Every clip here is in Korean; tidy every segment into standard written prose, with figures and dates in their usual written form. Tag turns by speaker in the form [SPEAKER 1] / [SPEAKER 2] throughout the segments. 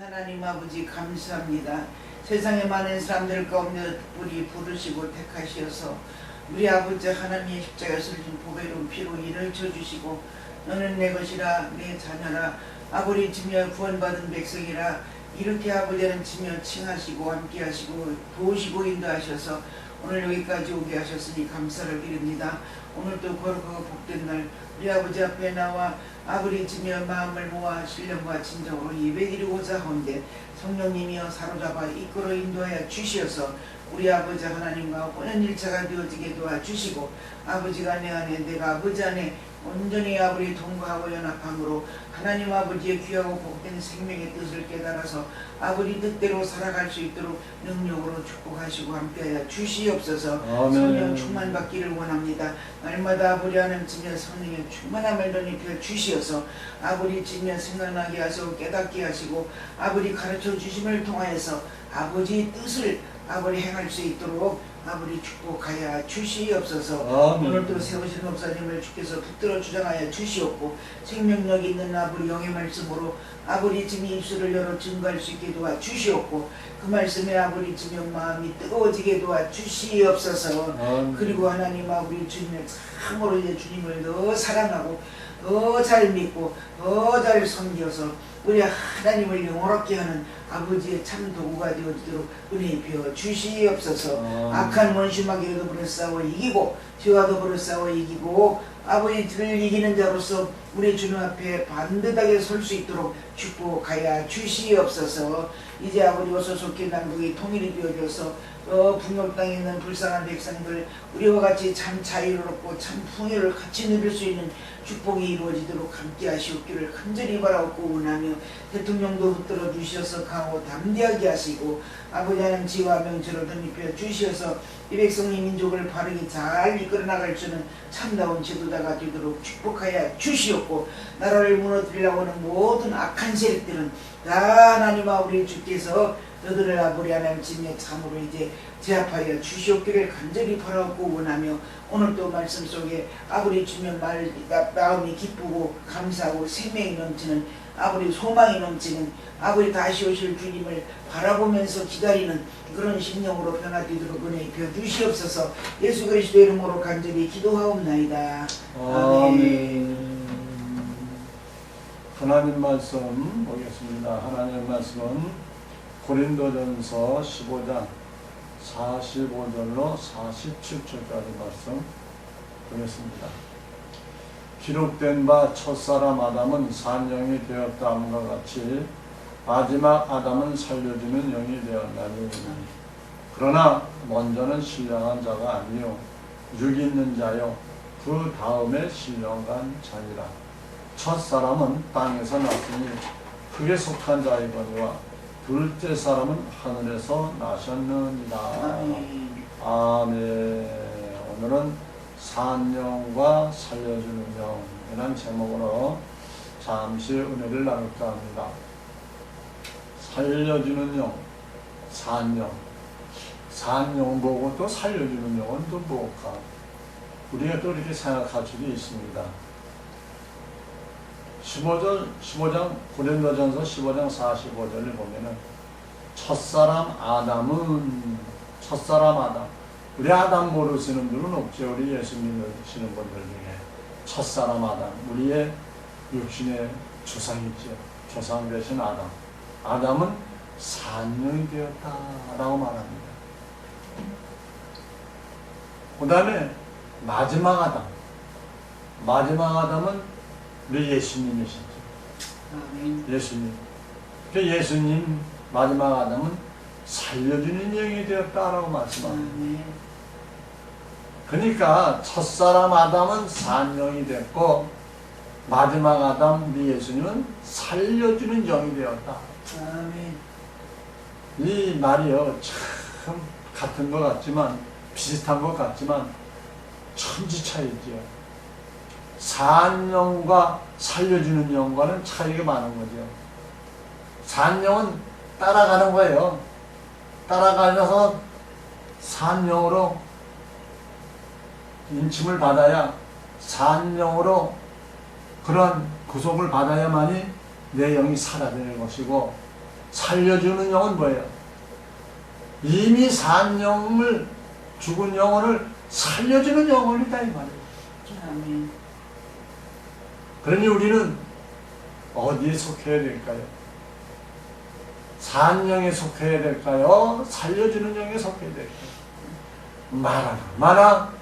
[SPEAKER 1] 하나님 아버지 감사합니다. 세상에 많은 사람들 가운데 우리 부르시고 택하시어서 우리 아버지 하나님의 십자가 슬진 보배로운 피로 인을 쳐주시고 너는 내 것이라 내 자녀라 아버지 지며 구원받은 백성이라 이렇게 아버지는 지며 칭하시고 함께하시고 도우시고 인도하셔서 오늘 여기까지 오게 하셨으니 감사를 드립니다. 오늘도 거룩하고 복된 날 우리 아버지 앞에 나와 아버지 지며 마음을 모아 신령과 진정으로 예배드리고자 하는데 성령님이여 사로잡아 이끌어 인도하여 주시어서 우리 아버지 하나님과 혼연일체가 되어지게 도와주시고 아버지가 내 안에 내가 아버지 안에 온전히 아버지 동거하고 연합함으로 하나님 아버지의 귀하고 복된 생명의 뜻을 깨달아서 아버지 뜻대로 살아갈 수 있도록 능력으로 축복하시고 함께하여 주시옵소서.
[SPEAKER 2] 아멘.
[SPEAKER 1] 성령 충만받기를 원합니다. 날마다 아버지 하나님 지며 성령의 충만함을 덧입혀 주시어서 아버지 지며 생각나게 하시고 깨닫게 하시고 아버지 가르쳐 주심을 통하여서 아버지의 뜻을 아버지 행할 수 있도록 아버지 축복하여 주시옵소서.
[SPEAKER 2] 아멘.
[SPEAKER 1] 오늘도 세우신 목사님을 주께서 붙들어 주장하여 주시옵고 생명력 있는 아버지 영의 말씀으로 아버지 지금 입술을 열어 증거할 수 있게 도와 주시옵고 그 말씀에 아버지 지금 마음이 뜨거워지게 도와 주시옵소서. 그리고 하나님 아버지 주님을 참으로 이제 주님을 더 사랑하고 더 잘 믿고 더 잘 섬겨서 우리 하나님을 영원롭게 하는 아버지의 참 도구가 되어지도록 은혜 베어 주시옵소서. 악한 원수마귀와 더불어 싸워 이기고 죄와 더불어 싸워 이기고 아버지를 이기는 자로서 우리 주님 앞에 반듯하게 설 수 있도록 축복하여 주시옵소서. 이제 아버지 오소속히 남북이 통일이 되어져서 북녘 땅에 있는 불쌍한 백성들 우리와 같이 참 자유롭고 참 풍요를 같이 누릴 수 있는 축복이 이루어지도록 함께 하시옵기를 간절히 바라옵고 원하며 대통령도 붙들어 주셔서 강하고 담대하게 하시고 아버지 하나님 지혜와 명철을 덧입혀 주셔서 이 백성의 민족을 바르게 잘 이끌어 나갈 수 있는 참다운 지도자가 되도록 축복하여 주시옵고 나라를 무너뜨리려고 하는 모든 악한 세력들은 다 하나님 아버지 주께서 너들을 아버지 하나님 지며 참으로 이제 제압하여 주시옵기를 간절히 바라옵고 원하며 오늘도 말씀 속에 아버지 주면 마음이 기쁘고 감사하고 생명이 넘치는 아버지 소망이 넘치는 아버지 다시 오실 주님을 바라보면서 기다리는 그런 심령으로 변화되도록 은혜 입혀 주시옵소서. 예수 그리스도 이름으로 간절히 기도하옵나이다. 아멘.
[SPEAKER 2] 하나님 말씀 보겠습니다. 하나님 말씀은 고린도전서 15장 45절로 47절까지 말씀 보겠습니다. 기록된 바 첫사람 아담은 산영이 되었다함과 같이 마지막 아담은 살려주는 영이 되었나니 그러나 먼저는 신령한 자가 아니요 육 있는 자요 그 다음에 신령한 자니라. 첫사람은 땅에서 났으니 흙에 속한 자이거니와 둘째 사람은 하늘에서 나셨느니라. 아멘. 오늘은 산영과 살려주는 영이라는 제목으로 잠시 은혜를 나눌까 합니다. 살려주는 영, 산영. 산영 보고 또 살려주는 영은 또 뭘까? 우리가 또 이렇게 생각할 수도 있습니다. 15장 고린도전서 15장 45절을 보면은 첫사람 아담 우리 아담 모르시는 분은 없죠. 우리 예수님 모르시는 분들 중에 첫사람 아담 우리의 육신의 조상이죠. 조상 되신 아담은 산영이 되었다라고 말합니다. 그 다음에 마지막 아담은 우리 예수님이시죠.
[SPEAKER 1] 아멘.
[SPEAKER 2] 예수님. 그 예수님 마지막 아담은 살려주는 영이 되었다라고 말씀합니다. 그러니까 첫사람 아담은 산영이 됐고 마지막 아담 우리 예수님은 살려주는 영이 되었다.
[SPEAKER 1] 아멘.
[SPEAKER 2] 이 말이요 참 같은 것 같지만 비슷한 것 같지만 천지 차이죠. 산영과 살려주는 영과는 차이가 많은 거죠. 산영은 따라가는 거예요. 따라가면서 산영으로 인침을 받아야 산영으로 그런 구속을 받아야만이 내 영이 살아내는 것이고 살려주는 영은 뭐예요? 이미 산 영을, 죽은 영혼을 살려주는 영혼이다 이 말이에요.
[SPEAKER 1] 아멘.
[SPEAKER 2] 그러니 우리는 어디에 속해야 될까요? 산 영에 속해야 될까요? 살려주는 영에 속해야 될까요? 마나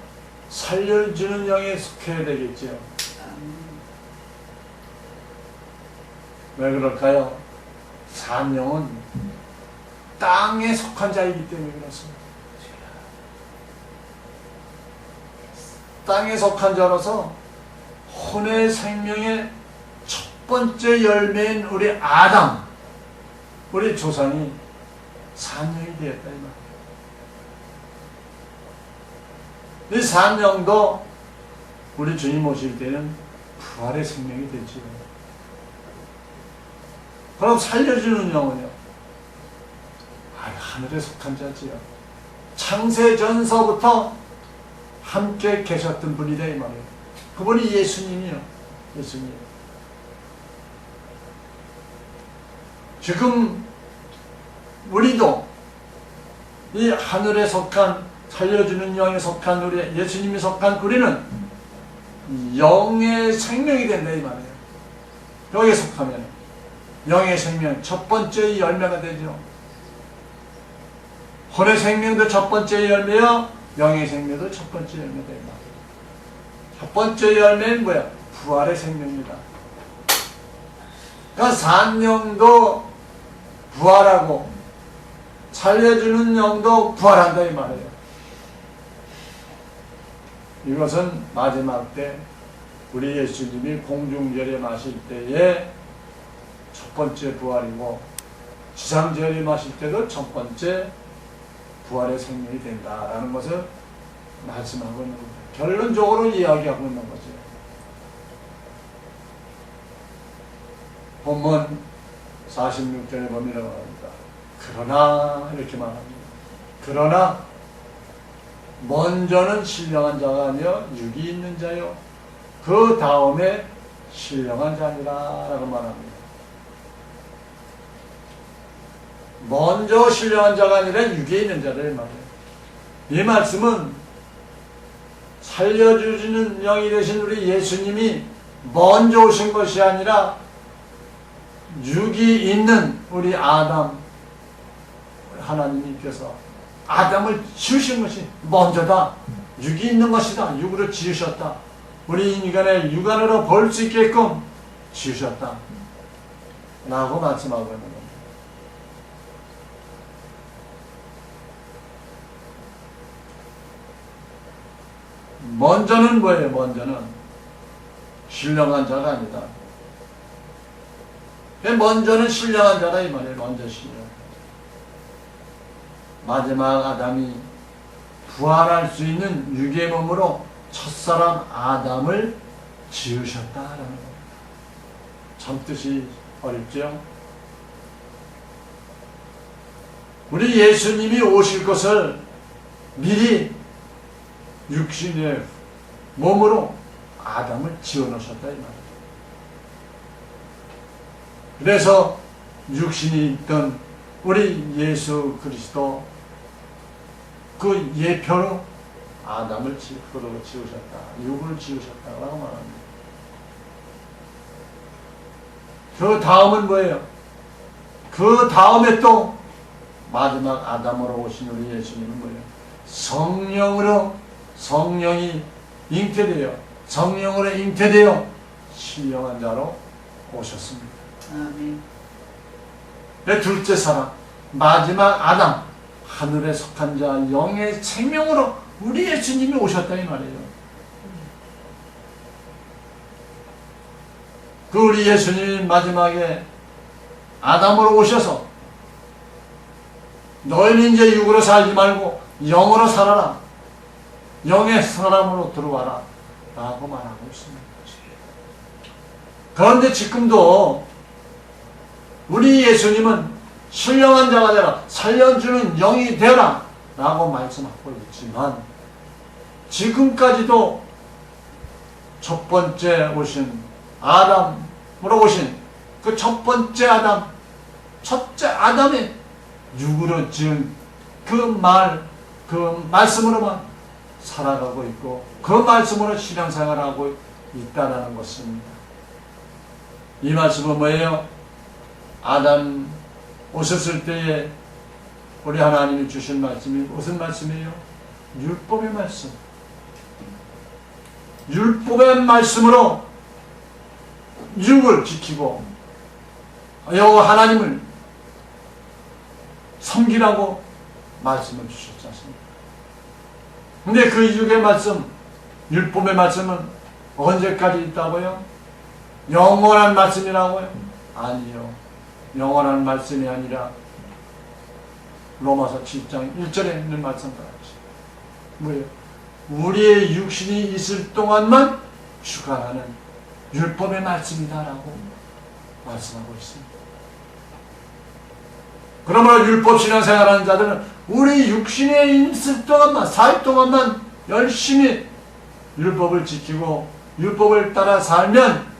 [SPEAKER 2] 살려주는 영에 속해야 되겠죠.
[SPEAKER 1] 아멘.
[SPEAKER 2] 왜 그럴까요? 산 영은 땅에 속한 자이기 때문에 그렇습니다. 땅에 속한 자로서 혼의 생명의 첫 번째 열매인 우리 아담, 우리 조상이 산영이 되었다 이 말이에요. 이 산영도 우리 주님 오실 때는 부활의 생명이 되지요. 그럼 살려주는 영은요? 하늘에 속한 자지요. 창세전서부터 함께 계셨던 분이다 이 말이에요. 그분이 예수님이요. 예수님. 지금 우리도 이 하늘에 속한, 살려주는 영에 속한 우리, 예수님이 속한 우리는 영의 생명이 된다 이 말이에요. 여기에 속하면 영의 생명 첫 번째 열매가 되죠. 혼의 생명도 첫 번째 열매요, 영의 생명도 첫 번째 열매다 이 말이에요. 첫 번째 열매는 뭐야? 부활의 생명입니다. 그러니까 산영도 부활하고 살려주는 영도 부활한다 이 말이에요. 이것은 마지막 때 우리 예수님이 공중절에 마실 때에 첫 번째 부활이고, 지상절에 마실 때도 첫 번째 부활의 생명이 된다라는 것을 말씀하고 있는 겁니다. 결론적으로 이야기하고 있는 거죠. 본문 46절에 보면 이렇게 말합니다. 그러나 이렇게 말합니다. 그러나 먼저는 신령한 자가 아니여 육이 있는 자요 그 다음에 신령한 자니라 라고 말합니다. 먼저 신령한 자가 아니라 육에 있는 자를 말해요. 이 말씀은 살려주시는 영이 되신 우리 예수님이 먼저 오신 것이 아니라 육이 있는 우리 아담, 하나님께서 아담을 지으신 것이 먼저다. 육이 있는 것이다. 육으로 지으셨다. 우리 인간의 육안으로 볼 수 있게끔 지으셨다 라고 말씀하고 있는 겁니다. 먼저는 뭐예요? 먼저는 신령한 자가 아니다. 먼저는 신령한 자다 이 말이에요. 먼저 신령. 마지막 아담이 부활할 수 있는 육의 몸으로 첫사람 아담을 지으셨다라는 겁니다. 참 뜻이 어렵죠? 우리 예수님이 오실 것을 미리 육신의 몸으로 아담을 지어놓으셨다 이 말이에요. 그래서 육신이 있던 우리 예수 그리스도 그 예표로 아담을 지으셨다. 육을 지으셨다고 말합니다. 그 다음은 뭐예요? 그 다음에 또 마지막 아담으로 오신 우리 예수님은 뭐예요? 성령으로, 성령이 잉태되어, 성령으로 잉태되어 신령한 자로 오셨습니다.
[SPEAKER 1] 아멘.
[SPEAKER 2] 둘째 사람, 마지막 아담, 하늘에 속한 자, 영의 생명으로 우리 예수님이 오셨다 이 말이에요. 그 우리 예수님이 마지막에 아담으로 오셔서 너희는 이제 육으로 살지 말고 영으로 살아라. 영의 사람으로 들어와라. 라고 말하고 있습니다. 그런데 지금도 우리 예수님은 신령한 자가 되라, 살려주는 영이 되라 라고 말씀하고 있지만, 지금까지도 첫 번째 오신 아담으로 오신 그 첫 번째 아담, 첫째 아담의 육으로 지은 그 말씀으로만 살아가고 있고 그 말씀으로 신앙생활하고 있다는 것입니다. 이 말씀은 뭐예요? 아담 오셨을 때에 우리 하나님이 주신 말씀이 무슨 말씀이에요? 율법의 말씀. 율법의 말씀으로 육을 지키고 여호와 하나님을 섬기라고 말씀을 주셨지 않습니까? 근데 그 육의 말씀, 율법의 말씀은 언제까지 있다고요? 영원한 말씀이라고요? 아니요. 영원한 말씀이 아니라 로마서 7장 1절에 있는 말씀과 같이 뭐예요? 우리의 육신이 있을 동안만 주관하는 율법의 말씀이다라고 말씀하고 있습니다. 그러므로 율법 신앙생활하는 자들은 우리 육신에 있을 동안만, 살 동안만 열심히 율법을 지키고 율법을 따라 살면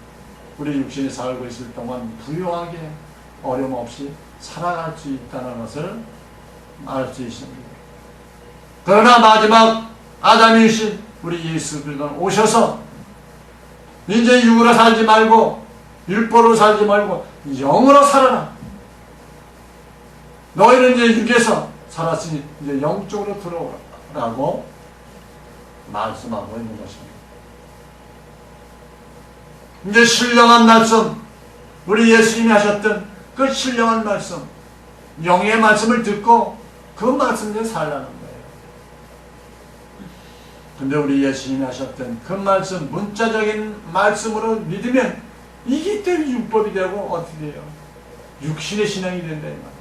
[SPEAKER 2] 우리 육신이 살고 있을 동안 부유하게 어려움 없이 살아갈 수 있다는 것을 알 수 있습니다. 그러나 마지막 아담이신 우리 예수 그리스도는 오셔서 이제 육으로 살지 말고 율법으로 살지 말고 영으로 살아라. 너희는 이제 육에서 살았으니 이제 영적으로 들어오라고 말씀하고 있는 것입니다. 이제 신령한 말씀, 우리 예수님이 하셨던 그 신령한 말씀, 영의 말씀을 듣고 그 말씀대로 살라는 거예요. 근데 우리 예수님이 하셨던 그 말씀, 문자적인 말씀으로 믿으면 이게 때문에 율법이 되고 어떻게 돼요? 육신의 신앙이 된다 이 말이에요.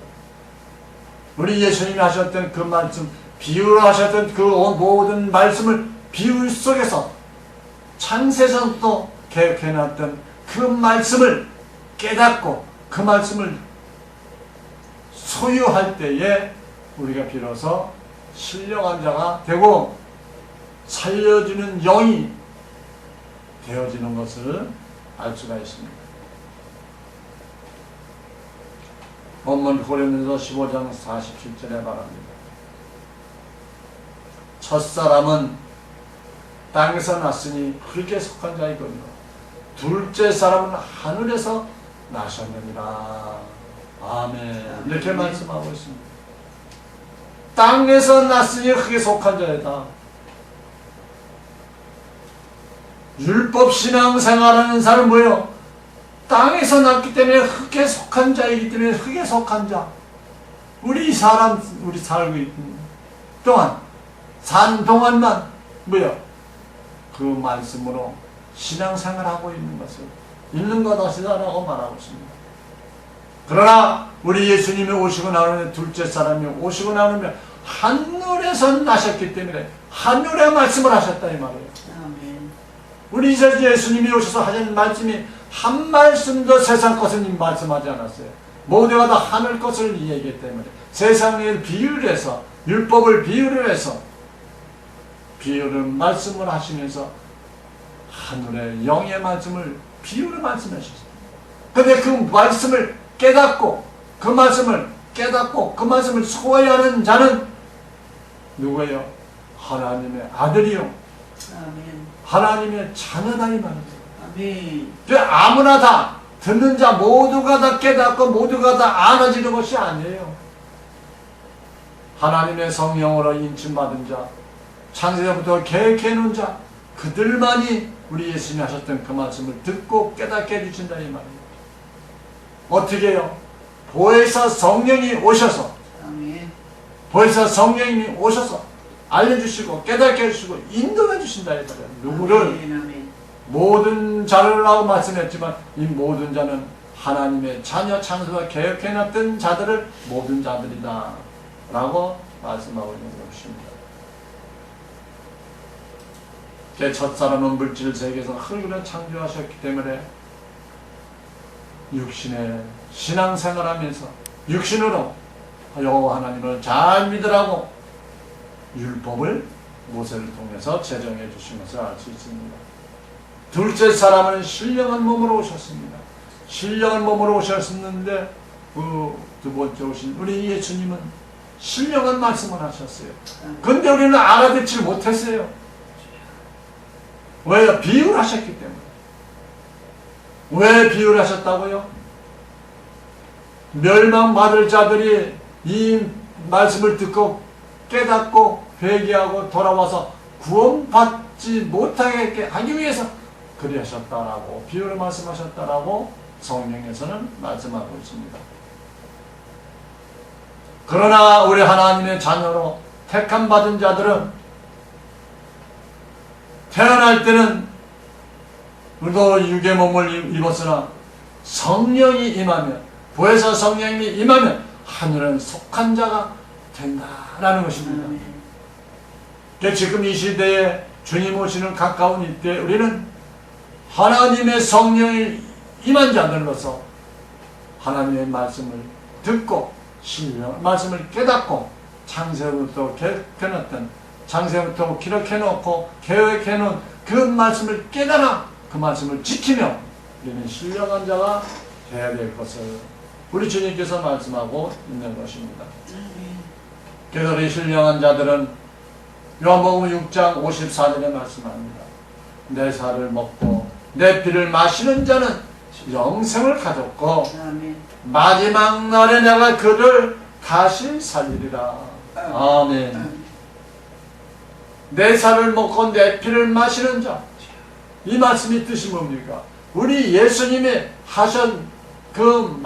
[SPEAKER 2] 우리 예수님이 하셨던 그 말씀, 비유로 하셨던 그 모든 말씀을 비유 속에서 창세전부터 계획해놨던 그 말씀을 깨닫고 그 말씀을 소유할 때에 우리가 비로소 신령한 자가 되고 살려주는 영이 되어지는 것을 알 수가 있습니다. 본문 고린도서 15장 47절에 말합니다. 첫사람은 땅에서 났으니 흙에 속한 자이거니와 둘째 사람은 하늘에서 나셨느니라. 아멘. 이렇게 말씀하고 있습니다. 땅에서 났으니 흙에 속한 자이다. 율법 신앙 생활하는 사람은 뭐예요? 땅에서 났기 때문에 흙에 속한 자이기 때문에 흙에 속한 자. 우리 살고 있는 동안, 산 동안만 뭐예요? 그 말씀으로 신앙생활하고 있는 것을 있는 것 하시다라고 말하고 있습니다. 그러나 우리 예수님이 오시고 나오면 둘째 사람이 오시고 나오면 하늘에서 나셨기 때문에 하늘의 말씀을 하셨다 이 말이에요.
[SPEAKER 1] 아멘.
[SPEAKER 2] 우리 예수님이 오셔서 하신 말씀이 한 말씀도 세상 것을 말씀하지 않았어요. 모두가 다 하늘 것을 얘기했기 때문에 세상을 비유를 해서 율법을 비유를 해서 비유를 말씀을 하시면서 하늘의 영의 말씀을 비유를 말씀하셨어요. 근데 그 말씀을 깨닫고 그 말씀을 소화하는 자는 누구예요? 하나님의 아들이요.
[SPEAKER 1] 아멘.
[SPEAKER 2] 하나님의 자녀다 이 말이에요.
[SPEAKER 1] 아멘.
[SPEAKER 2] 아무나 다 듣는 자 모두가 다 깨닫고 모두가 다 알아지는 것이 아니에요. 하나님의 성령으로 인침받은 자, 창세전부터 계획해 놓은 자, 그들만이 우리 예수님이 하셨던 그 말씀을 듣고 깨닫게 해주신다 이 말이에요. 어떻게 해요? 보혜사 성령이 오셔서
[SPEAKER 1] 아멘.
[SPEAKER 2] 보혜사 성령님이 오셔서 알려주시고 깨닫게 해주시고 인도해 주신다 이 말이에요. 누구를?
[SPEAKER 1] 아멘. 아멘.
[SPEAKER 2] 모든 자라고 말씀했지만 이 모든 자는 하나님의 자녀 창조가 계획해놨던 자들을 모든 자들이다 라고 말씀하고 있는 것입니다. 첫사람은 물질 세계에서 흙으로 창조하셨기 때문에 육신의 신앙생활하면서 육신으로 여호와 하나님을 잘 믿으라고 율법을 모세를 통해서 제정해 주신 것을 알 수 있습니다. 둘째 사람은 신령한 몸으로 오셨습니다. 신령한 몸으로 오셨는데 두 번째 오신 우리 예수님은 신령한 말씀을 하셨어요. 근데 우리는 알아듣지 못했어요. 왜요? 비유를 하셨기 때문에. 왜 비유를 하셨다고요? 멸망받을 자들이 이 말씀을 듣고 깨닫고 회개하고 돌아와서 구원받지 못하게 하기 위해서 그리 하셨다라고 비유를 말씀하셨다라고 성경에서는 말씀하고 있습니다. 그러나 우리 하나님의 자녀로 택함 받은 자들은 태어날 때는 우리도 육의 몸을 입었으나 성령이 임하면 보혜사 성령이 임하면 하늘은 속한 자가 된다라는 것입니다. 지금 이 시대에 주님 오시는 가까운 이때 우리는 하나님의 성령이 임한 자들로서 하나님의 말씀을 듣고 신령 말씀을 깨닫고 창세부터 기록해놨던 창세부터 기록해놓고 계획해놓은 그 말씀을 깨달아 그 말씀을 지키며 우리는 신령한 자가 되어야 될 것을 우리 주님께서 말씀하고 있는 것입니다. 그래서 우리 신령한 자들은 요한복음 6장 54절에 말씀합니다. 내 살을 먹고 내 피를 마시는 자는 영생을 가졌고 마지막 날에 내가 그를 다시 살리리라. 아멘. 내 살을 먹고 내 피를 마시는 자. 이 말씀이 뜻이 뭡니까? 우리 예수님이 하신 그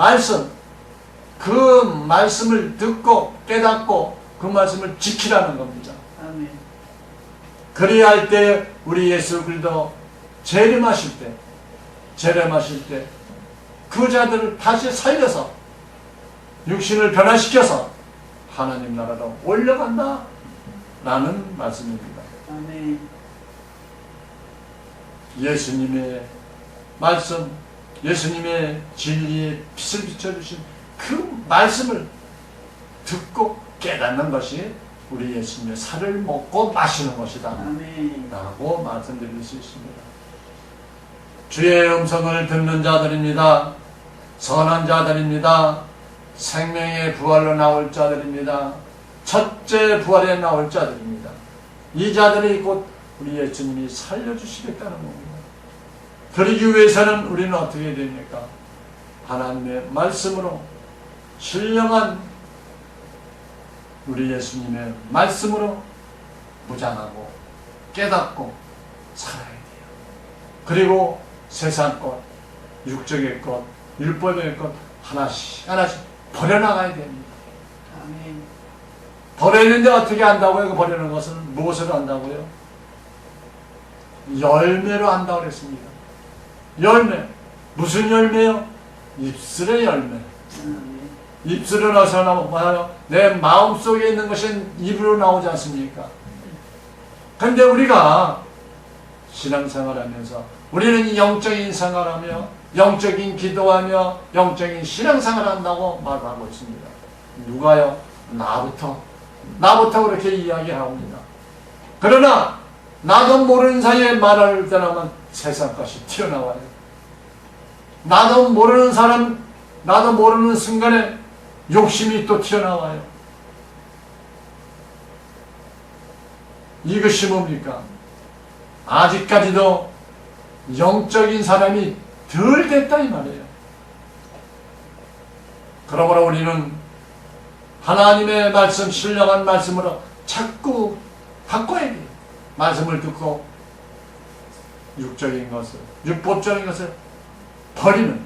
[SPEAKER 2] 말씀을 듣고 깨닫고 그 말씀을 지키라는 겁니다.
[SPEAKER 1] 아멘.
[SPEAKER 2] 그리할 때 우리 예수 그리스도 재림하실 때 그 자들을 다시 살려서 육신을 변화시켜서 하나님 나라로 올려간다 라는 말씀입니다.
[SPEAKER 1] 아멘.
[SPEAKER 2] 예수님의 말씀, 예수님의 진리의 빛을 비춰주신 그 말씀을 듣고 깨닫는 것이 우리 예수님의 살을 먹고 마시는 것이다.
[SPEAKER 1] 아멘.
[SPEAKER 2] 라고 말씀드릴 수 있습니다. 주의 음성을 듣는 자들입니다. 선한 자들입니다. 생명의 부활로 나올 자들입니다. 첫째 부활에 나올 자들입니다. 이 자들이 곧 우리 예수님이 살려주시겠다는 겁니다. 그러기 위해서는 우리는 어떻게 해야 됩니까? 하나님의 말씀으로 신령한 우리 예수님의 말씀으로 무장하고 깨닫고 살아야 돼요. 그리고 세상 것, 육적의 것, 율법의 것 하나씩 버려나가야 됩니다.
[SPEAKER 1] 아멘.
[SPEAKER 2] 버리는데 어떻게 한다고요? 그 버리는 것은 무엇으로 한다고요? 열매로 한다고 그랬습니다. 열매. 무슨 열매요? 입술의 열매. 입술로 나서 나와요. 내 마음속에 있는 것은 입으로 나오지 않습니까? 근데 우리가 신앙생활하면서 우리는 영적인 생활하며 영적인 기도하며 영적인 신앙생활 한다고 말하고 있습니다. 누가요? 나부터 그렇게 이야기합니다. 그러나 나도 모르는 사이에 말할 때라면 세상 것이 튀어나와요. 나도 모르는 사람, 나도 모르는 순간에 욕심이 또 튀어나와요. 이것이 뭡니까? 아직까지도 영적인 사람이 덜 됐다 이 말이에요. 그러므로 우리는 하나님의 말씀, 신령한 말씀으로 자꾸 바꿔야 돼요. 말씀을 듣고 육적인 것을, 율법적인 것을 버리는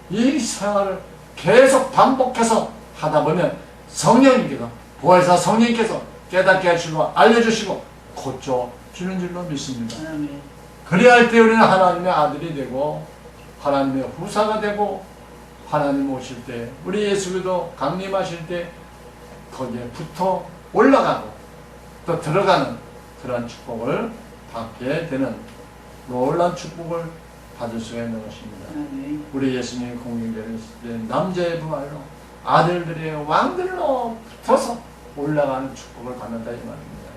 [SPEAKER 2] 이 생활을 계속 반복해서 하다 보면 성령님께서, 보혜사 성령님께서 깨닫게 하시고 알려주시고 고쳐주는 줄로 믿습니다. 그리할 때 우리는 하나님의 아들이 되고 하나님의 후사가 되고 하나님 오실 때 우리 예수도 강림하실 때 거기에 붙어 올라가고 또 들어가는 그런 축복을 받게 되는 놀라운 축복을 받을 수가 있는 것입니다. 우리 예수님의 공경되는 남자의 부활로 아들들의 왕들로 붙어서 올라가는 축복을 받는다 이 말입니다.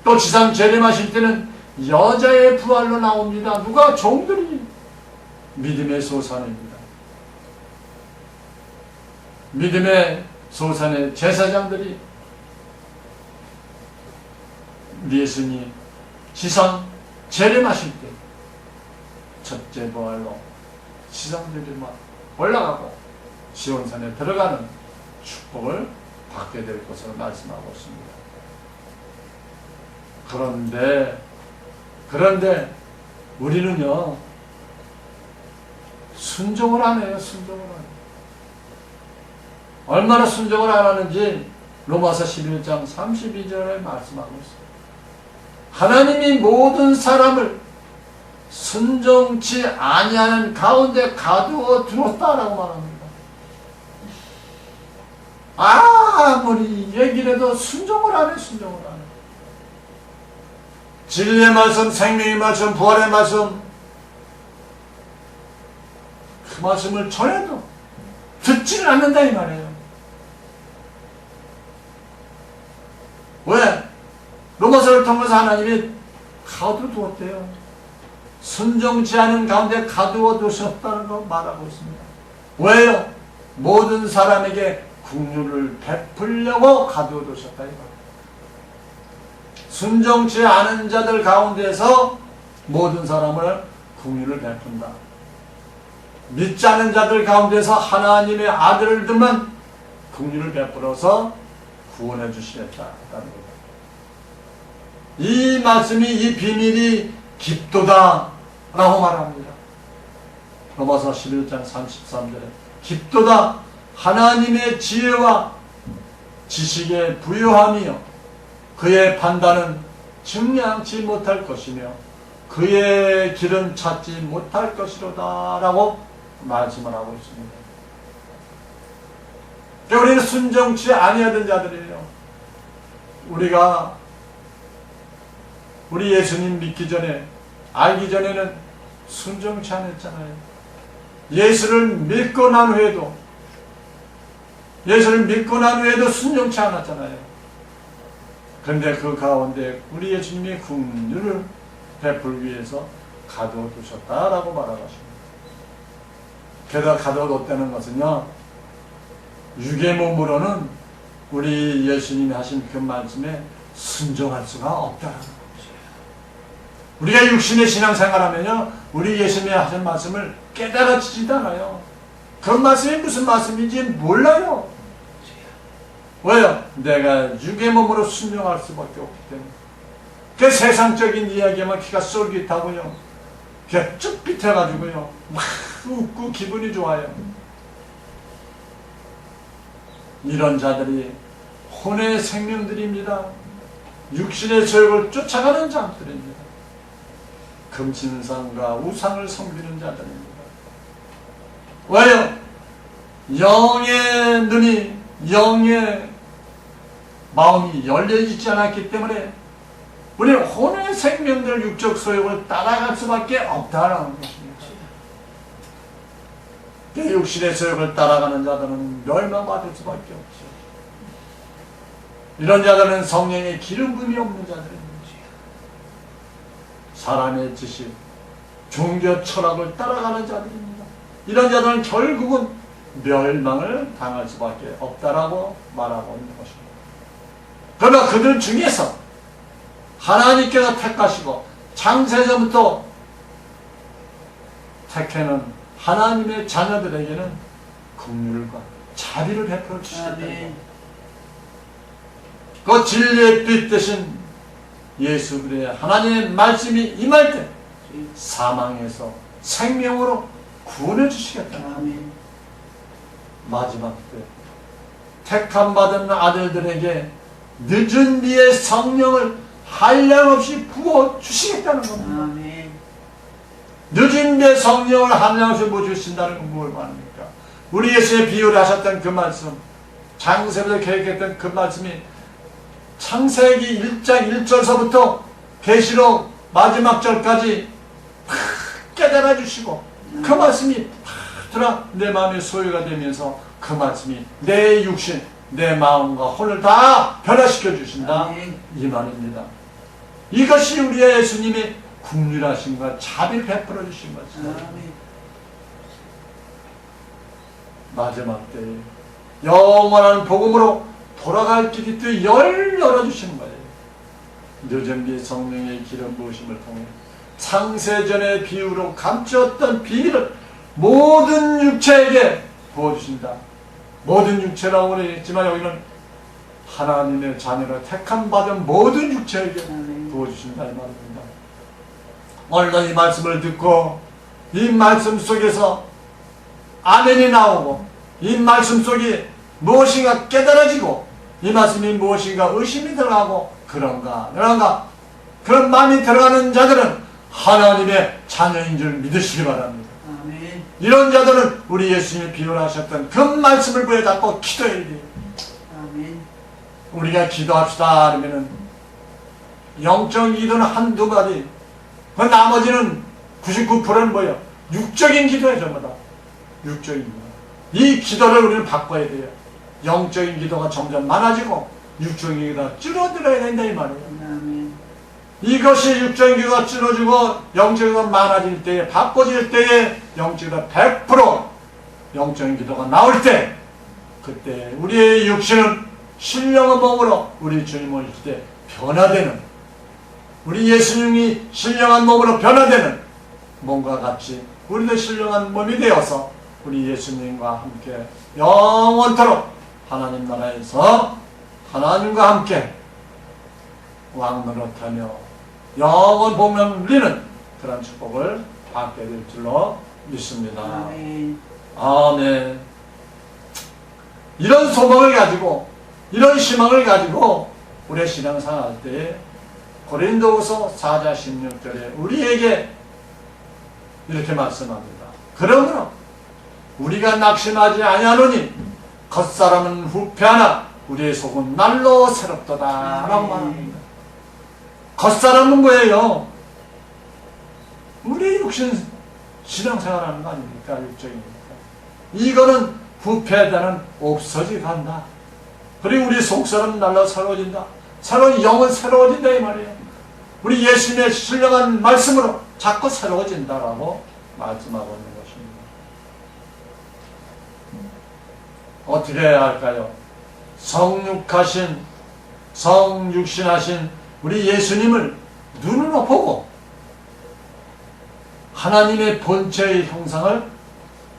[SPEAKER 2] 또 지상 재림하실 때는 여자의 부활로 나옵니다. 누가? 종들이 믿음의 소산입니다. 믿음의 소산의 제사장들이 예수님 지상 재림하실 때 첫째 부활로 지상들이 막 올라가고 시온산에 들어가는 축복을 받게 될 것을 말씀하고 있습니다. 그런데 우리는요 순종을 안 해요. 순종을 안 해요. 얼마나 순종을 안 하는지 로마서 11장 32절에 말씀하고 있어요. 하나님이 모든 사람을 순종치 아니하는 가운데 가두어 두었다라고 말합니다. 아무리 얘기를 해도 순종을 안 해. 순종을 안 해. 진리의 말씀, 생명의 말씀, 부활의 말씀, 그 말씀을 전해도 듣지를 않는다 이 말이에요. 왜? 로마서를 통해서 하나님이 가두었대요. 순종치 않은 가운데 가두어 두셨다는 걸 말하고 있습니다. 왜요? 모든 사람에게 긍휼을 베풀려고 가두어 두셨다 이 말이에요. 순종치 않은 자들 가운데서 모든 사람을 긍휼을 베푼다. 믿지 않은 자들 가운데서 하나님의 아들들만 긍휼을 베풀어서 구원해 주시겠다는 겁니다. 이 말씀이, 이 비밀이 깊도다 라고 말합니다. 로마서 11장 33절에 깊도다 하나님의 지혜와 지식의 부요함이요 그의 판단은 증량치 못할 것이며 그의 길은 찾지 못할 것이로다 라고 말씀을 하고 있습니다. 우리는 순종치 아니하던 자들이에요. 우리 예수님 믿기 전에, 알기 전에는 순종치 않았잖아요. 예수를 믿고 난 후에도 순종치 않았잖아요. 그런데 그 가운데 우리 예수님이 긍휼을 베풀기 위해서 가두어 두셨다라고 말하고 있습니다. 게다가 가두어 뒀다는 것은요, 육의 몸으로는 우리 예수님이 하신 그 말씀에 순종할 수가 없다는 거죠. 우리가 육신의 신앙생활하면요, 우리 예수님이 하신 말씀을 깨달아지지도 않아요. 그 말씀이 무슨 말씀인지 몰라요. 왜요? 내가 육의 몸으로 순종할 수밖에 없기 때문에. 그 세상적인 이야기만 귀가 쏠깃하고요, 귀가 쭉 빛해가지고요, 막 웃고 기분이 좋아요. 이런 자들이 혼의 생명들입니다. 육신의 죄를 쫓아가는 자들입니다. 금신상과 우상을 섬기는 자들입니다. 왜요? 영의 눈이, 영의 마음이 열려있지 않았기 때문에 우리는 혼의 생명들 육적 소욕을 따라갈 수밖에 없다라는 것입니다. 그 육신의 소욕을 따라가는 자들은 멸망받을 수밖에 없죠. 이런 자들은 성령의 기름 부음이 없는 자들입니다. 사람의 지식, 종교 철학을 따라가는 자들입니다. 이런 자들은 결국은 멸망을 당할 수밖에 없다라고 말하고 있는 것입니다. 그러나 그들 중에서 하나님께서 택하시고 창세전부터 택해는 하나님의 자녀들에게는 긍휼과 자비를 베풀어 주시겠다. 그 진리의 빛 대신 예수 그리스도의 하나님의 말씀이 임할 때 사망에서 생명으로 구원해 주시겠다. 마지막 때 택함받은 아들들에게 늦은 비의 성령을 한량없이 부어 주시겠다는 겁니다. 늦은 비의 성령을 한량없이 부어 주신다는 건 뭘 말합니까? 우리 예수의 비유를 하셨던 그 말씀, 창세부터 계획했던 그 말씀이 창세기 1장 1절서부터 계시록 마지막 절까지 깨달아 주시고 그 말씀이 들어 내 마음의 소유가 되면서 그 말씀이 내 육신, 내 마음과 혼을 다 변화시켜 주신다. 이 말입니다. 이것이 우리의 예수님의 긍휼하심과 자비를 베풀어 주신 것입니다. 마지막 때에 영원한 복음으로 돌아갈 길이 또 열어주시는 거예요. 늦은비 성령의 기름 부으심을 통해 창세전의 비유로 감추었던 비밀을 모든 육체에게 부어주신다. 모든 육체라고 했지만 여기는 하나님의 자녀로 택함 받은 모든 육체에게 부어주신다 이 말입니다. 오늘도 이 말씀을 듣고 이 말씀 속에서 아멘이 나오고 이 말씀 속에 무엇인가 깨달아지고 이 말씀이 무엇인가 의심이 들어가고 그런가 그런 마음이 들어가는 자들은 하나님의 자녀인 줄 믿으시기 바랍니다.
[SPEAKER 1] 아멘.
[SPEAKER 2] 이런 자들은 우리 예수님이 비유하셨던 그 말씀을 부여잡고 기도해야 돼요.
[SPEAKER 1] 아멘.
[SPEAKER 2] 우리가 기도합시다 하면은 영적 기도는 한두 가지, 그 나머지는 99%는 뭐예요? 육적인 기도예요. 전부 다 육적인 기도. 이 기도를 우리는 바꿔야 돼요. 영적인 기도가 점점 많아지고 육적인 기도가 줄어들어야 된다 이 말이에요.
[SPEAKER 1] 아멘.
[SPEAKER 2] 이것이 육적인 기도가 줄어지고 영적인 기도가 많아질 때에, 바꿔질 때에 영적인 기도가 100% 영적인 기도가 나올 때, 그때 우리의 육신은 신령한 몸으로 우리 주님 오실 때 변화되는, 우리 예수님이 신령한 몸으로 변화되는 몸과 같이 우리도 신령한 몸이 되어서 우리 예수님과 함께 영원토록 하나님 나라에서 하나님과 함께 왕노릇하며 영원 복락을 누리는 그런 축복을 받게 될 줄로 믿습니다.
[SPEAKER 1] 아멘.
[SPEAKER 2] 아멘. 이런 소망을 가지고, 이런 희망을 가지고 우리의 신앙생활 할 때에 고린도후서 4장 16절에 우리에게 이렇게 말씀합니다. 그러므로 우리가 낙심하지 아니하노니 겉사람은 후패하나 우리의 속은 날로 새롭도다 라고 말합니다. 겉사람은 뭐예요? 우리의 육신 신앙생활하는 거 아닙니까? 육적이니까. 이거는 후패하다는 없어지 간다. 그리고 우리 속사람은 날로 새로워진다. 새로운 영은 새로워진다 이 말이에요. 우리 예수님의 신령한 말씀으로 자꾸 새로워진다라고 말씀하고 있는 것입니다. 어떻게 해야 할까요? 성육신하신 우리 예수님을 눈으로 보고 하나님의 본체의 형상을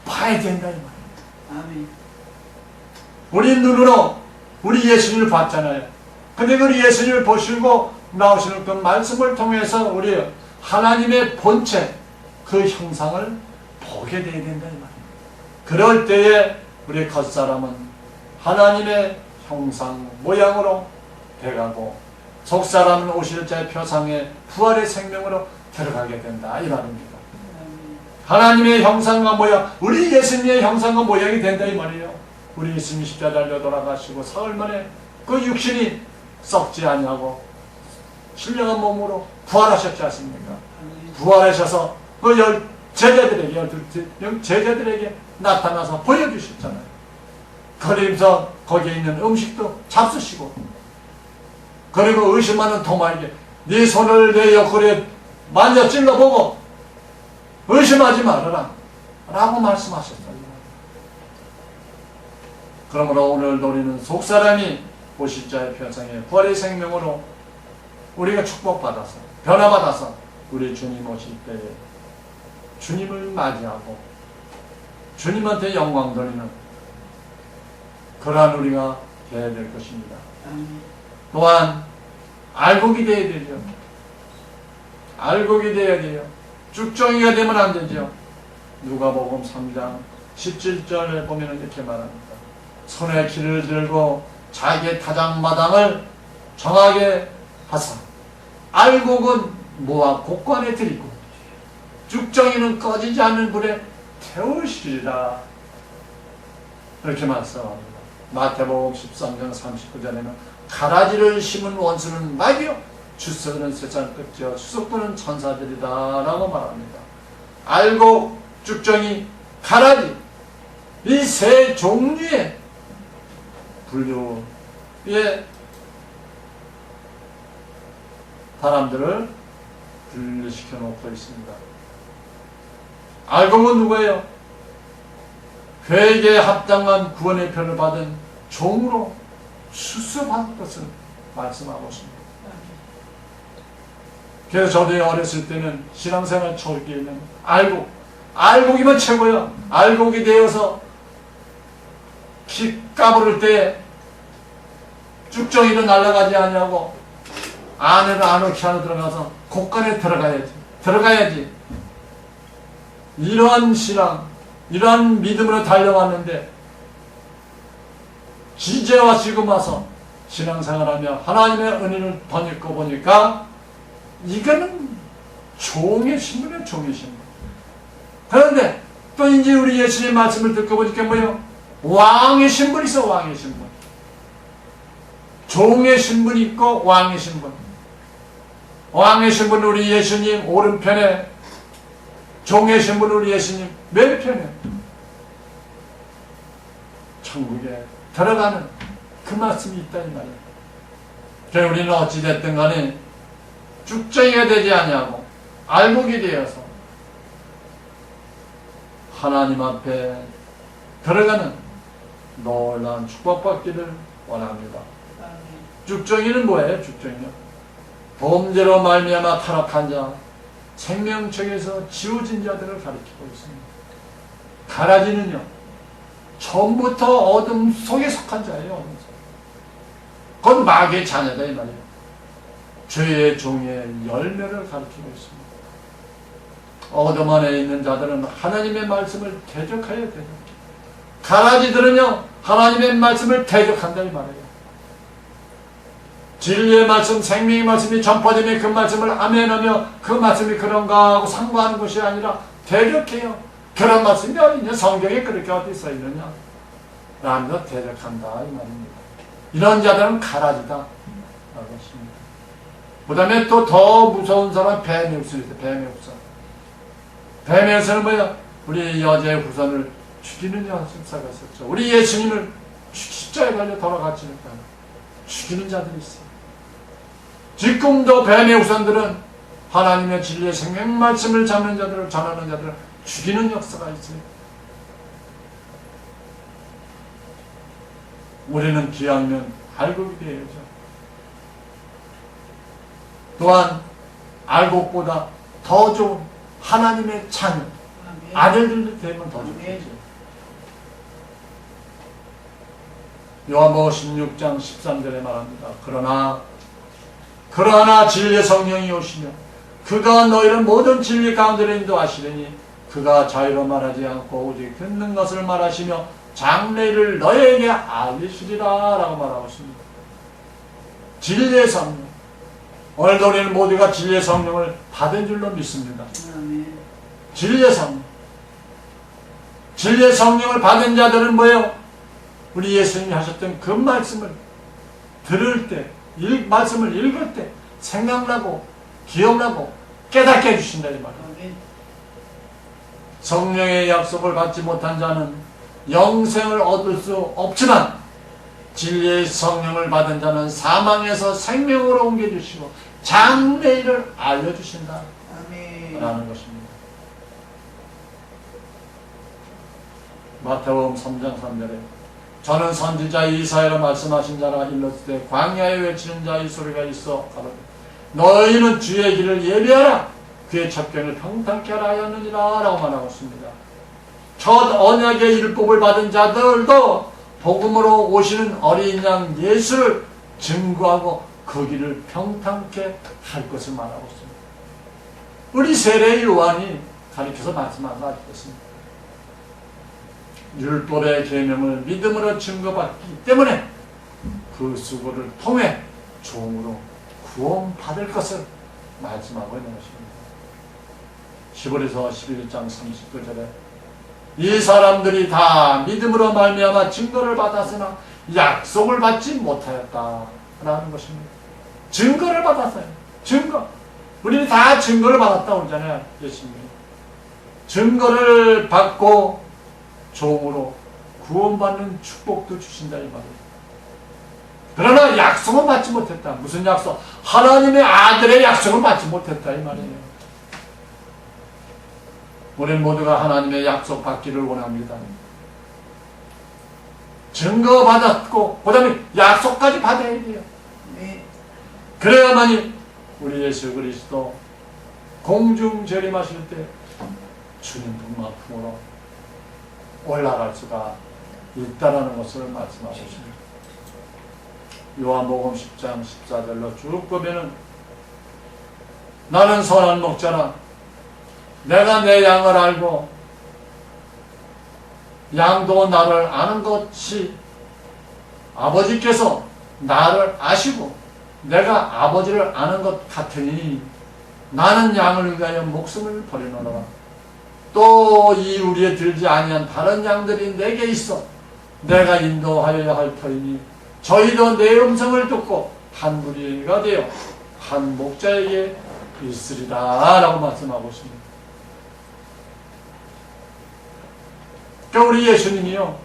[SPEAKER 2] 봐야 된다 이 말이에요.
[SPEAKER 1] 아멘.
[SPEAKER 2] 우리 눈으로 우리 예수님을 봤잖아요. 근데 우리 예수님을 보시고 나오시는 그 말씀을 통해서 우리 하나님의 본체, 그 형상을 보게 돼야 된다 이 말이에요. 그럴 때에 우리 겉사람은 하나님의 형상 모양으로 돼가고 속사람은 오실 자의 표상의 부활의 생명으로 들어가게 된다 이 말입니다. 하나님의 형상과 모양, 우리 예수님의 형상과 모양이 된다 이 말이에요. 우리 예수님이 십자가에 달려 돌아가시고 사흘 만에 그 육신이 썩지 아니하고 신령한 몸으로 부활하셨지 않습니까? 부활하셔서 그 제자들에게 나타나서 보여주셨잖아요. 그러면서 거기에 있는 음식도 잡수시고, 그리고 의심하는 토마에게 네 손을 내 옆구리에 만져 찔러보고 의심하지 말아라 라고 말씀하셨어요. 그러므로 오늘 우리는 속사람이 오실 자의 표상의 부활의 생명으로 우리가 축복받아서 변화받아서 우리 주님 오실 때에 주님을 맞이하고 주님한테 영광 돌리는 그러한 우리가 되어야 될 것입니다. 또한 알고 기대해야 되죠. 알고 기대해야 돼요. 쭉정이가 되면 안 되죠. 누가복음 3장 17절에 보면 이렇게 말합니다. 손에 길을 들고 자기의 타작마당을 정하게 하사 알곡은 모아 곡관에 드리고 쭉정이는 꺼지지 않는 불에 태우시리라. 이렇게 말씀합니다. 마태복음 13장 39절에는 가라지를 심은 원수는 마귀요 주석은 세상 끝이요 수석부는 천사들이다 라고 말합니다. 알곡, 쭉정이, 가라지 이 세 종류의 분류의 사람들을 분류시켜 놓고 있습니다. 알곡은 누구예요? 회개에 합당한 구원의 편을 받은 종으로 수습할 것을 말씀하고 있습니다. 그래서 저도 어렸을 때는 신앙생활 초기에는 알곡이면 최고야. 알곡이 되어서 키 까부를 때 쭉정이로 날아가지 않냐고 안으로 들어가서 곳간에 들어가야지. 이러한 신앙, 이러한 믿음으로 달려왔는데 이제와 지금 와서 신앙생활하며 하나님의 은혜를 덧입고 보니까 이거는 종의 신분이에요. 종의 신분. 그런데 또 이제 우리 예수님 말씀을 듣고 보니까 뭐예요? 왕의 신분이 있어. 왕의 신분. 종의 신분이 있고 왕의 신분. 왕의 신분 우리 예수님 오른편에, 종의 신분 우리 예수님 왼편에 천국에 들어가는 그 말씀이 있다 이 말이에요. 그래서 우리는 어찌됐든 간에 쭉정이가 되지 아니하고 알곡이 되어서 하나님 앞에 들어가는 놀라운 축복받기를 원합니다. 쭉정이는 뭐예요? 쭉정이요? 범죄로 말미암아 타락한 자, 생명책에서 지워진 자들을 가리키고 있습니다. 가라지는요, 처음부터 어둠 속에 속한 자예요. 어둠 속. 그건 마귀의 자녀다 이 말이에요. 죄의 종의 열매를 가리키고 있습니다. 어둠 안에 있는 자들은 하나님의 말씀을 대적해야 돼요. 가라지들은요, 하나님의 말씀을 대적한다 이 말이에요. 진리의 말씀, 생명의 말씀이 전파되면 그 말씀을 아멘하며 그 말씀이 그런가 하고 상고하는 것이 아니라 대적해요. 그런 말씀이 어디냐? 성경에 그렇게 어디 써 있느냐? 라면서 대적한다 이 말입니다. 이런 자들은 가라지다 라고 했습니다. 그 다음에 또 더 무서운 사람 뱀의 후손이 있어요. 뱀의 후손. 뱀의 후손은 뭐야? 우리 여자의 후손을 죽이는 역사가 있었죠. 우리 예수님을 십자가에 달려 돌아가시니까 죽이는 자들이 있어요. 지금도 뱀의 후손들은 하나님의 진리의 생명 말씀을 잡는 자들을, 전하는 자들을 죽이는 역사가 있어요. 우리는 기왕이면 알곡이 되어야죠. 또한 알곡보다 더 좋은 하나님의 자녀, 아들들도 되면 더 좋겠죠. 요한복음 16장 13절에 말합니다. 그러나 진리의 성령이 오시며 그가 너희를 모든 진리 가운데로 인도하시리니 그가 자유로 말하지 않고 오직 듣는 것을 말하시며 장래를 너희에게 알리시리라 라고 말하고 있습니다. 진리의 성령. 오늘도 우리는 모두가 진리의 성령을 받은 줄로 믿습니다. 진리의 성령. 진리의 성령을 받은 자들은 뭐예요? 우리 예수님이 하셨던 그 말씀을 들을 때, 말씀을 읽을 때 생각나고 기억나고 깨닫게 해주신다 이 말이에요. 성령의 약속을 받지 못한 자는 영생을 얻을 수 없지만 진리의 성령을 받은 자는 사망에서 생명으로 옮겨주시고 장래일을 알려주신다 라는 것입니다. 마태복음 3장 3절에 저는 선지자 이사야로 말씀하신 자라 일렀을 광야에 외치는 자의 소리가 있어 가로되 너희는 주의 길을 예비하라 그의 첩경을 평탄케 하라 하였느니라 라고 말하고 있습니다. 첫 언약의 율법을 받은 자들도 복음으로 오시는 어린 양 예수를 증거하고 그 길을 평탄케 할 것을 말하고 있습니다. 우리 세례 요한이 가르쳐서 말씀한 것 같습니다. 율법의 계명을 믿음으로 증거받기 때문에 그 수고를 통해 종으로 구원받을 것을 말씀하고 있는 것입니다. 10월에서 11장 39절에 이 사람들이 다 믿음으로 말미암아 증거를 받았으나 약속을 받지 못하였다라는 것입니다. 증거를 받았어요. 증거. 우리는 다 증거를 받았다고 그러잖아요. 예수님. 증거를 받고 종으로 구원받는 축복도 주신다 이 말이에요. 그러나 약속은 받지 못했다. 무슨 약속? 하나님의 아들의 약속을 받지 못했다 이 말이에요. 우리는 모두가 하나님의 약속 받기를 원합니다. 증거받았고 그 다음에 약속까지 받아야 돼요.
[SPEAKER 1] 네.
[SPEAKER 2] 그래야만이 우리 예수 그리스도 공중 재림하실 때 주님 풍만품으로 올라갈 수가 있다라는 것을 말씀하고 있습니다. 요한복음 10장 14절로 쭉 보면은 나는 선한 목자라 내가 내 양을 알고 양도 나를 아는 것이 아버지께서 나를 아시고 내가 아버지를 아는 것 같으니 나는 양을 위하여 목숨을 버리노라. 또 이 우리에 들지 아니한 다른 양들이 내게 있어 내가 인도하여야 할 터이니 저희도 내 음성을 듣고 한 무리가 되어 한 목자에게 있으리라 라고 말씀하고 있습니다. 그러니까 우리 예수님이요,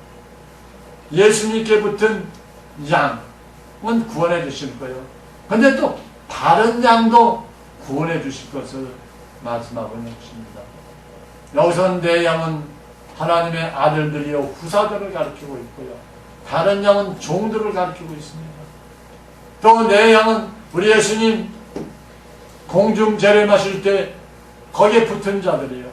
[SPEAKER 2] 예수님께 붙은 양은 구원해 주실 거예요. 근데 또 다른 양도 구원해 주실 것을 말씀하고 있는 것입니다. 여기서 내 양은 하나님의 아들들이요 후사들을 가리키고 있고요, 다른 양은 종들을 가리키고 있습니다. 또 내 양은 우리 예수님 공중 재림하실 때 거기에 붙은 자들이에요.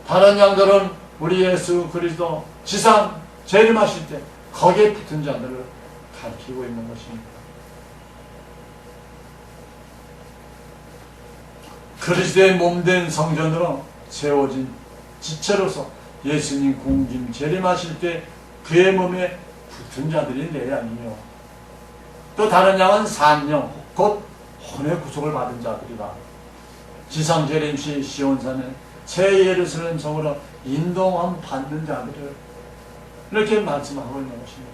[SPEAKER 2] 다른 양들은 우리 예수 그리스도 지상 재림하실 때 거기에 붙은 자들을 가리키고 있는 것입니다. 그리스도의 몸된 성전으로 세워진 지체로서 예수님 공중 재림하실 때 그의 몸에 붙은 자들이 내 양이요, 또 다른 양은 산영 곧 혼의 구속을 받은 자들이다. 지상 재림시 시온산에 새 예루살렘 성으로 인도함 받는 자들을 이렇게 말씀하고 있는 것입니다.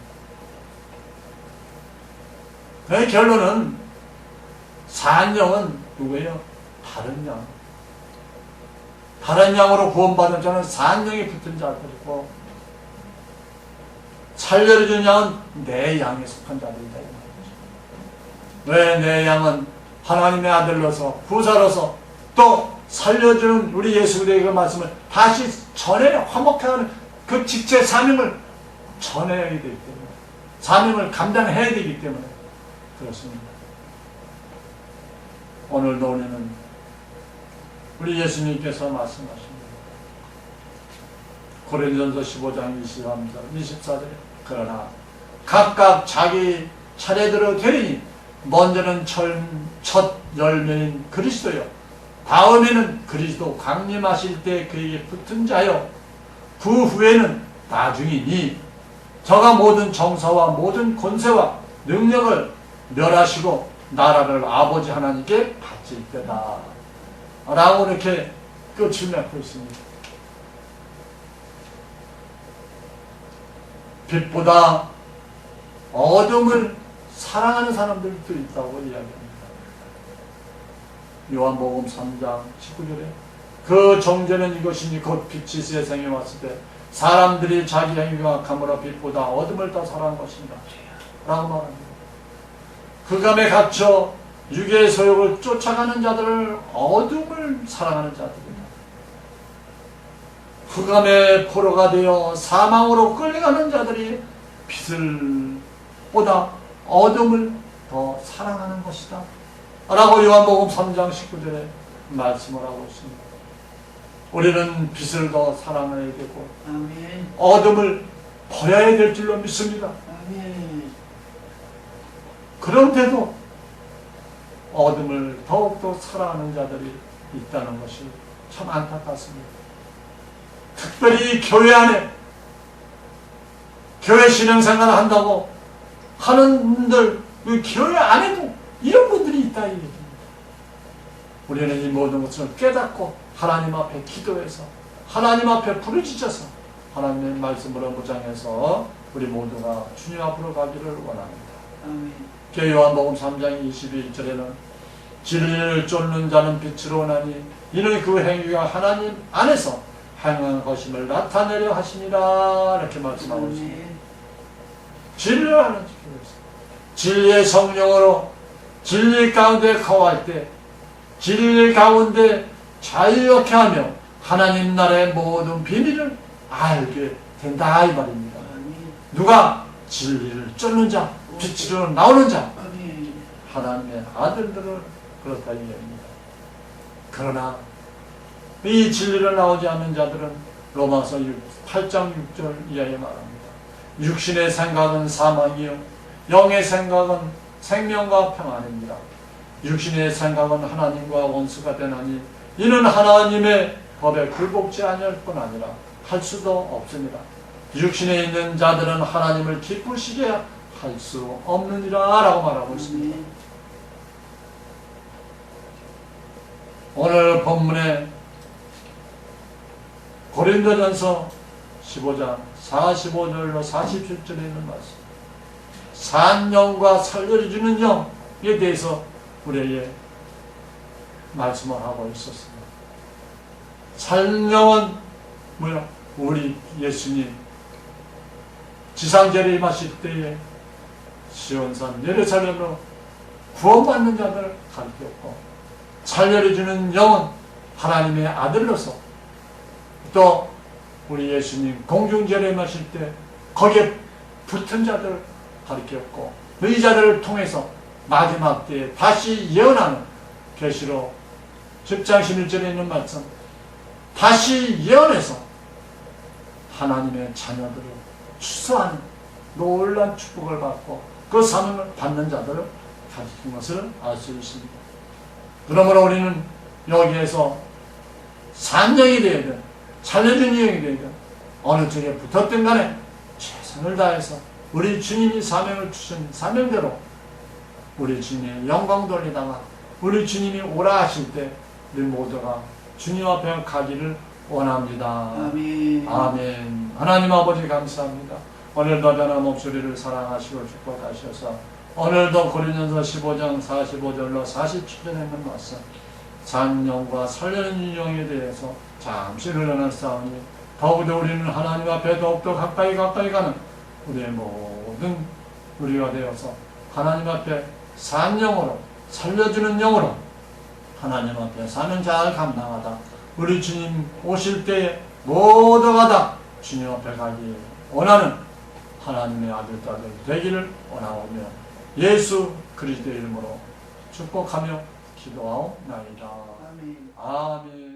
[SPEAKER 2] 그 결론은 산영은 누구예요? 다른 양. 다른 양으로 구원받은 자는 산영이 붙은 자들이고, 살려준 양은 내 양에 속한 자들이다. 왜 내 양은 하나님의 아들로서 구사로서 또 살려주는 우리 예수 그리스도의 말씀을 다시 전해 화목하는 그 직제 사명을 전해야 되기 때문에, 사명을 감당해야 되기 때문에 그렇습니다. 오늘도 우리는 우리 예수님께서 말씀하십니다. 고린도전서 15장 23절 24절에 그러나 각각 자기 차례대로 되리니 먼저는 첫 열매인 그리스도요, 다음에는 그리스도 강림하실 때 그에게 붙은 자요, 그 후에는 나중이니 저가 모든 정사와 모든 권세와 능력을 멸하시고 나라를 아버지 하나님께 바칠 때다 라고 이렇게 끝을 맺고 있습니다. 빛보다 어둠을 사랑하는 사람들도 있다고 이야기합니다. 요한복음 3장 19절에 그 정죄는 이것이니 곧 빛이 세상에 왔을 때 사람들이 자기 행위가 악함으로 빛보다 어둠을 더 사랑한 것입니다 라고 말합니다. 그 감에 갇혀 육의 소욕을 쫓아가는 자들을 어둠을 사랑하는 자들이다. 그 감에 포로가 되어 사망으로 끌려가는 자들이 빛을 보다 어둠을 더 사랑하는 것이다 라고 요한복음 3장 19절에 말씀을 하고 있습니다. 우리는 빛을 더 사랑해야 되고
[SPEAKER 1] 아멘.
[SPEAKER 2] 어둠을 버려야 될 줄로 믿습니다.
[SPEAKER 1] 아멘.
[SPEAKER 2] 그런데도 어둠을 더욱더 사랑하는 자들이 있다는 것이 참 안타깝습니다. 특별히 교회 안에 교회 신앙생활을 한다고 하는 분들, 그 교회 안에도 이런 분들이 있다 이 얘기입니다. 우리는 이 모든 것을 깨닫고 하나님 앞에 기도해서 하나님 앞에 부르짖어서 하나님의 말씀으로 무장해서 우리 모두가 주님 앞으로 가기를 원합니다.
[SPEAKER 1] 아멘.
[SPEAKER 2] 요한복음 3장 21절에는 진리를 쫓는 자는 빛으로 오나니 이는 그 행위가 하나님 안에서 행한 것임을 나타내려 하시니라 이렇게 말씀하고 있습니다. 진리를 하는 지키면서 진리의 성령으로 진리 가운데 거할 때 진리 가운데 자유롭게 하며 하나님 나라의 모든 비밀을 알게 된다 이 말입니다. 누가? 진리를 쫓는 자, 빛으로 나오는 자,
[SPEAKER 1] 아멘.
[SPEAKER 2] 하나님의 아들들을 그렇다 이야기합니다. 그러나 이 진리를 나오지 않는 자들은 로마서 8장 6절 이하에 말합니다. 육신의 생각은 사망이요 영의 생각은 생명과 평안입니다. 육신의 생각은 하나님과 원수가 되나니 이는 하나님의 법에 굴복지 아니할 뿐 아니라 할 수도 없습니다. 육신에 있는 자들은 하나님을 기쁘시게 할 수 없느니라 라고 말하고 있습니다. 오늘 본문에 고린도전서 15장 45절로 47절에 있는 말씀, 산 영과 살려주는 영에 대해서 우리에게 말씀을 하고 있었습니다. 산 영은 뭐야? 우리 예수님 지상제를 임하실 때에 시온산 예루살렘으로 구원받는 자들을 가르쳤고, 살려주는 영은 하나님의 아들로서 또 우리 예수님 공중제를 임하실 때 거기에 붙은 자들을 가르쳤고, 이 자들을 통해서 마지막 때에 다시 예언하는 계시록 10장 11절에 있는 말씀, 다시 예언해서 하나님의 자녀들을 추수하는 놀라운 축복을 받고 그 사명을 받는 자들을 가르친 것을 알 수 있습니다. 그러므로 우리는 여기에서 산영이 되든 살려준 영이 되든 어느 쪽에 붙었든 간에 최선을 다해서 우리 주님이 사명을 주신 사명대로 우리 주님의 영광 돌리다가 우리 주님이 오라 하실 때 우리 모두가 주님 앞에 가기를 원합니다.
[SPEAKER 1] 아멘.
[SPEAKER 2] 아멘. 하나님 아버지 감사합니다. 오늘도 변함없이 우리를 사랑하시고 축복하셔서 오늘도 고린도전서 15장 45절로 47절에 있는 말씀, 산영과 살려는 영에 대해서 잠시 흘러났사오니 더욱더 우리는 하나님 앞에 더욱더 가까이 가는 우리의 모든 우리가 되어서 하나님 앞에 산영으로 살려주는 영으로 하나님 앞에 사는 잘 감당하다 우리 주님 오실 때에 모두가 다 주님 앞에 가기 원하는 하나님의 아들들 되기를 원하오며 예수 그리스도의 이름으로 축복하며 기도하옵나이다.
[SPEAKER 1] 아멘.
[SPEAKER 2] 아멘.